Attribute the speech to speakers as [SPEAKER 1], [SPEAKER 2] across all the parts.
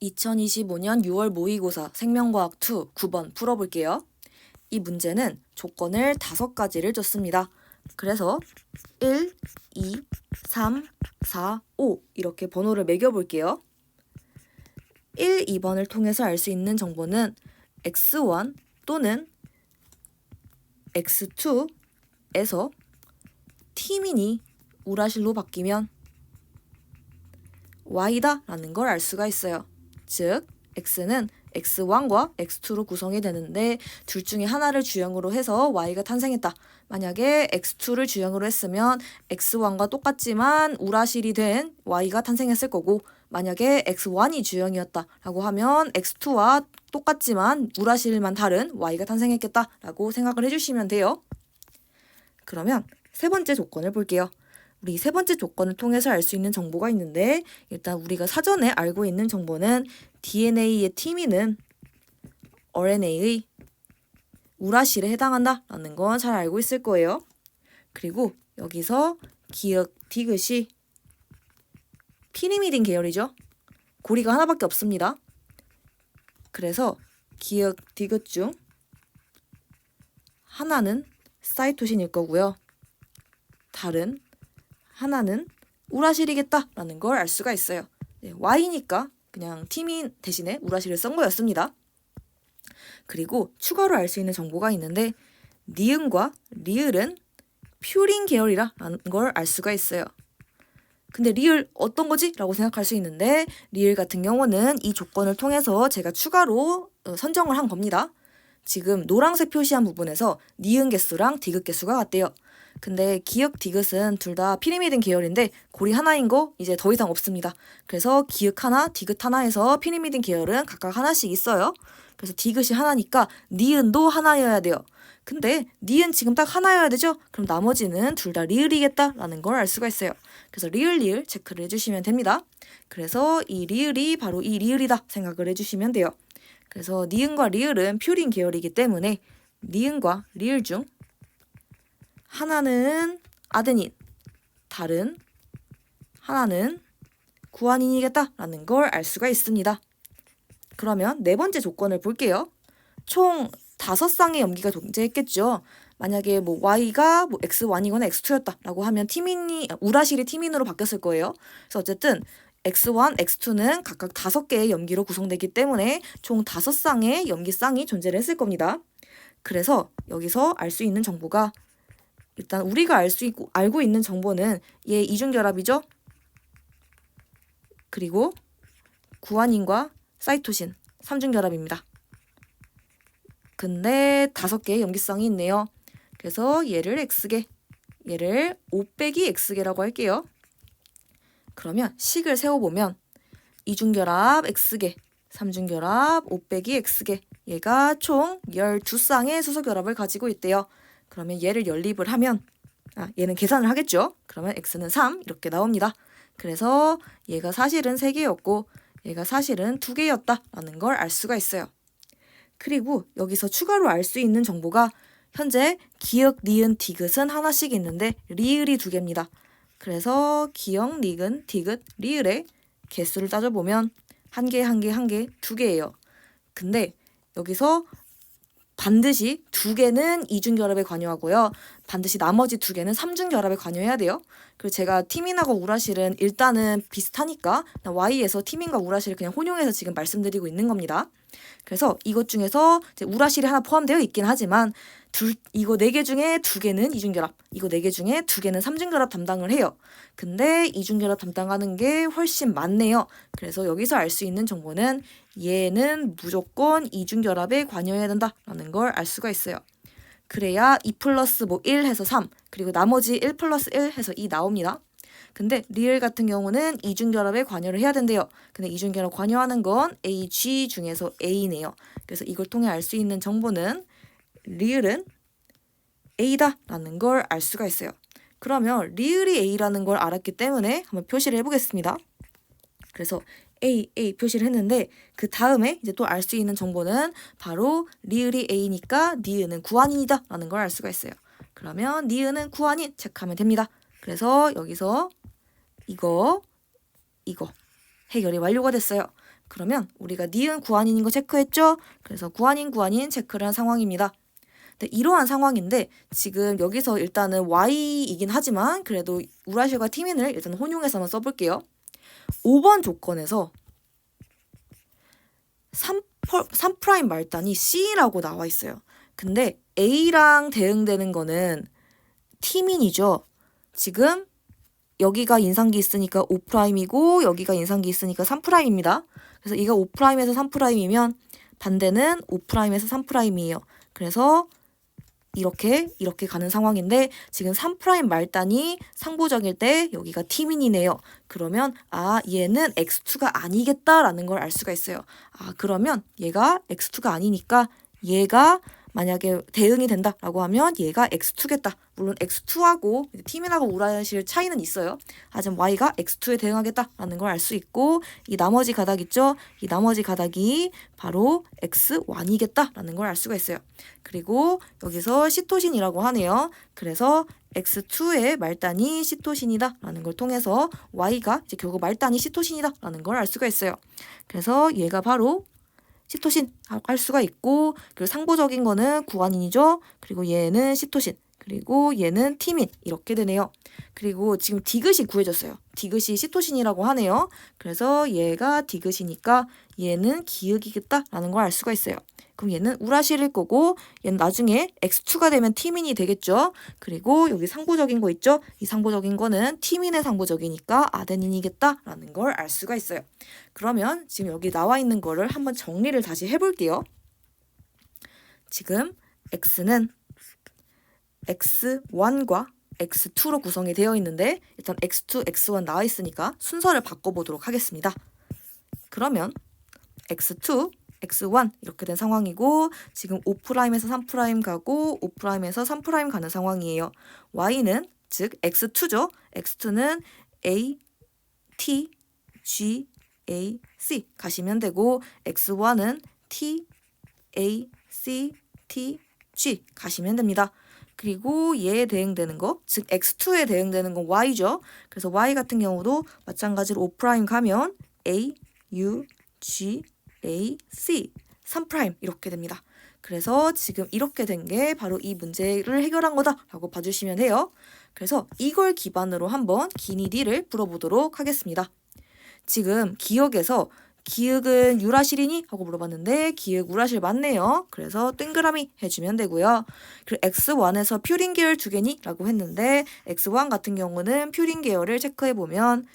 [SPEAKER 1] 2025년 6월 모의고사 생명과학 2 9번 풀어볼게요. 이 문제는 조건을 5가지를 줬습니다. 그래서 1, 2, 3, 4, 5 이렇게 번호를 매겨볼게요. 1, 2번을 통해서 알 수 있는 정보는 x1 또는 x2에서 t민이 우라실로 바뀌면 y다 라는 걸 알 수가 있어요. 즉 x는 x1과 x2로 구성이 되는데 둘 중에 하나를 주형으로 해서 y가 탄생했다. 만약에 x2를 주형으로 했으면 x1과 똑같지만 우라실이 된 y가 탄생했을 거고, 만약에 x1이 주형이었다라고 하면 x2와 똑같지만 우라실만 다른 y가 탄생했겠다라고 생각을 해주시면 돼요. 그러면 세 번째 조건을 볼게요. 우리 세 번째 조건을 통해서 알 수 있는 정보가 있는데, 일단 우리가 사전에 알고 있는 정보는 DNA의 티미는 RNA의 우라실에 해당한다라는 건 잘 알고 있을 거예요. 그리고 여기서 기역 디귿이 피리미딘 계열이죠. 고리가 하나밖에 없습니다. 그래서 기역 디귿 중 하나는 사이토신일 거고요. 다른 하나는 우라실이겠다라는 걸 알 수가 있어요. Y니까 그냥 티민 대신에 우라실을 쓴 거였습니다. 그리고 추가로 알 수 있는 정보가 있는데, 니은과 리을은 퓨린 계열이라는 걸 알 수가 있어요. 근데 리을 어떤 거지? 라고 생각할 수 있는데, 리을 같은 경우는 이 조건을 통해서 제가 추가로 선정을 한 겁니다. 지금 노란색 표시한 부분에서 니은 개수랑 디귿 개수가 같대요. 근데 기역 디귿은 둘 다 피리미딘 계열인데 고리 하나인 거 이제 더 이상 없습니다. 그래서 기역 하나, 디귿 하나에서 피리미딘 계열은 각각 하나씩 있어요. 그래서 디귿이 하나니까 니은도 하나여야 돼요. 근데 니은 지금 딱 하나여야 되죠? 그럼 나머지는 둘 다 리을이겠다라는 걸 알 수가 있어요. 그래서 리을 체크를 해주시면 됩니다. 그래서 이 리을이 바로 이 리을이다 생각을 해주시면 돼요. 그래서 니은과 리을은 퓨린 계열이기 때문에 니은과 리을 중 하나는 아데닌, 다른 하나는 구아닌이겠다라는 걸 알 수가 있습니다. 그러면 네 번째 조건을 볼게요. 총 5쌍의 염기가 존재했겠죠. 만약에 Y가 X1이거나 X2였다라고 하면 우라실이 티민으로 바뀌었을 거예요. 그래서 어쨌든 X1, X2는 각각 5개의 염기로 구성되기 때문에 총 5쌍의 염기쌍이 존재를 했을 겁니다. 그래서 여기서 알 수 있는 정보가, 일단 우리가 알고 있는 정보는 얘 이중결합이죠. 그리고 구아닌과 사이토신 3중결합입니다. 근데 5개의 염기쌍이 있네요. 그래서 얘를 X개, 얘를 5 빼기 X개라고 할게요. 그러면 식을 세워보면 이중결합 X개, 3중결합 5 빼기 X개, 얘가 총 12쌍의 수소결합을 가지고 있대요. 그러면 얘를 연립을 하면 얘는 계산을 하겠죠. 그러면 X는 3 이렇게 나옵니다. 그래서 얘가 사실은 3개였고 얘가 사실은 2개였다라는 걸 알 수가 있어요. 그리고 여기서 추가로 알 수 있는 정보가 현재 기역, 니은, 디귿은 하나씩 있는데 리을이 2개입니다. 그래서 기역, 니은, 디귿, 리을의 개수를 따져보면 1개, 1개, 1개, 2개예요. 근데 여기서 반드시 2개는 이중결합에 관여하고요. 반드시 나머지 2개는 삼중결합에 관여해야 돼요. 그리고 제가 티민하고 우라실은 일단은 비슷하니까 Y에서 티민과 우라실을 그냥 혼용해서 지금 말씀드리고 있는 겁니다. 그래서 이것 중에서 이제 우라실이 하나 포함되어 있긴 하지만 이거 4개 중에 2개는 이중결합, 이거 4개 중에 2개는 삼중결합 담당을 해요. 근데 이중결합 담당하는 게 훨씬 많네요. 그래서 여기서 알 수 있는 정보는 얘는 무조건 이중결합에 관여해야 된다라는 걸 알 수가 있어요. 그래야 2 플러스 1 해서 3, 그리고 나머지 1 플러스 1 해서 2 나옵니다. 근데 리을 같은 경우는 이중결합에 관여를 해야 된대요. 근데 이중결합 관여하는 건 AG 중에서 A네요. 그래서 이걸 통해 알 수 있는 정보는 리을은 A다 라는 걸 알 수가 있어요. 그러면 리을이 A라는 걸 알았기 때문에 한번 표시를 해보겠습니다. 그래서 A 표시를 했는데 그 다음에 이제 또 알 수 있는 정보는 바로 리을이 A니까 니은은 구아닌이다 라는 걸 알 수가 있어요. 그러면 니은은 구아닌 체크하면 됩니다. 그래서 여기서 이거 해결이 완료가 됐어요. 그러면 우리가 니은 구한인인 거 체크했죠? 그래서 구한인 체크를 한 상황입니다. 네, 이러한 상황인데 지금 여기서 일단은 Y이긴 하지만 그래도 우라실과 티민을 일단 혼용해서만 써볼게요. 5번 조건에서 3' 말단이 C라고 나와 있어요. 근데 A랑 대응되는 거는 티민이죠. 지금 여기가 인상기 있으니까 5'이고 여기가 인상기 있으니까 3'입니다. 그래서 이가 5'에서 3'이면 반대는 5'에서 3'이에요. 그래서 이렇게 가는 상황인데 지금 3' 말단이 상보적일 때 여기가 티민이네요. 그러면 얘는 x2가 아니겠다라는 걸 알 수가 있어요. 그러면 얘가 x2가 아니니까 얘가 만약에 대응이 된다라고 하면 얘가 x2겠다. 물론 x2하고 티민하고 우라실 차이는 있어요. 하지만 y가 x2에 대응하겠다라는 걸 알 수 있고 이 나머지 가닥 있죠? 이 나머지 가닥이 바로 x1이겠다라는 걸 알 수가 있어요. 그리고 여기서 시토신이라고 하네요. 그래서 x2의 말단이 시토신이다라는 걸 통해서 y가 이제 결국 말단이 시토신이다라는 걸 알 수가 있어요. 그래서 얘가 바로 시토신 할 수가 있고 그리고 상보적인 거는 구한인이죠. 그리고 얘는 시토신 그리고 얘는 티민 이렇게 되네요. 그리고 지금 디귿이 구해졌어요. 디귿이 시토신이라고 하네요. 그래서 얘가 디귿이니까 얘는 기역이겠다라는 걸 알 수가 있어요. 그럼 얘는 우라실일 거고 얘는 나중에 x2가 되면 티민이 되겠죠. 그리고 여기 상보적인 거 있죠. 이 상보적인 거는 티민의 상보적이니까 아데닌이겠다라는 걸 알 수가 있어요. 그러면 지금 여기 나와 있는 거를 한번 정리를 다시 해볼게요. 지금 x는 x1과 x2로 구성이 되어 있는데 일단 x2, x1 나와 있으니까 순서를 바꿔보도록 하겠습니다. 그러면 x2, x1 이렇게 된 상황이고 지금 5'에서 3' 가고 5'에서 3' 가는 상황이에요. y는 즉 x2죠. x2는 a, t, g, a, c 가시면 되고 x1은 t, a, c, t, g 가시면 됩니다. 그리고 얘에 대응되는 거, 즉 x2에 대응되는 건 y죠. 그래서 y 같은 경우도 마찬가지로 5' 가면 a, u, g, a, c, 3' 이렇게 됩니다. 그래서 지금 이렇게 된 게 바로 이 문제를 해결한 거다라고 봐주시면 돼요. 그래서 이걸 기반으로 한번 기니 D를 풀어보도록 하겠습니다. 지금 기역에서 기역은 유라실이니? 하고 물어봤는데 기역 우라실 맞네요. 그래서 동그라미 해주면 되고요. 그리고 X1에서 퓨린 계열 2개니? 라고 했는데 X1 같은 경우는 퓨린 계열을 체크해보면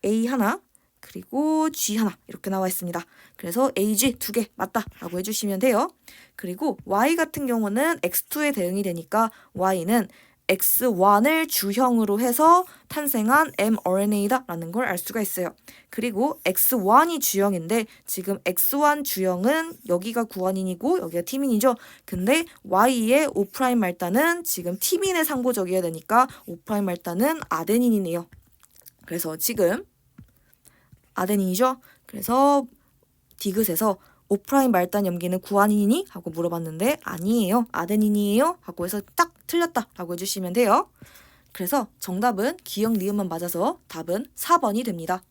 [SPEAKER 1] A 하나 그리고 G 하나 이렇게 나와 있습니다. 그래서 AG 2개 맞다 라고 해주시면 돼요. 그리고 Y 같은 경우는 X2에 대응이 되니까 Y는 X1을 주형으로 해서 탄생한 mRNA다 라는 걸 알 수가 있어요. 그리고 X1이 주형인데 지금 X1 주형은 여기가 구한인이고 여기가 티민이죠. 근데 Y의 5' 말단은 지금 티민의 상보적이어야 되니까 5' 말단은 아데닌이네요. 그래서 지금 아데닌이죠. 그래서 디귿에서 5' 말단 염기는 구한인이니? 하고 물어봤는데 아니에요. 아데닌이에요. 하고 해서 딱 틀렸다 라고 해주시면 돼요. 그래서 정답은 기역 니은만 맞아서 답은 4번이 됩니다.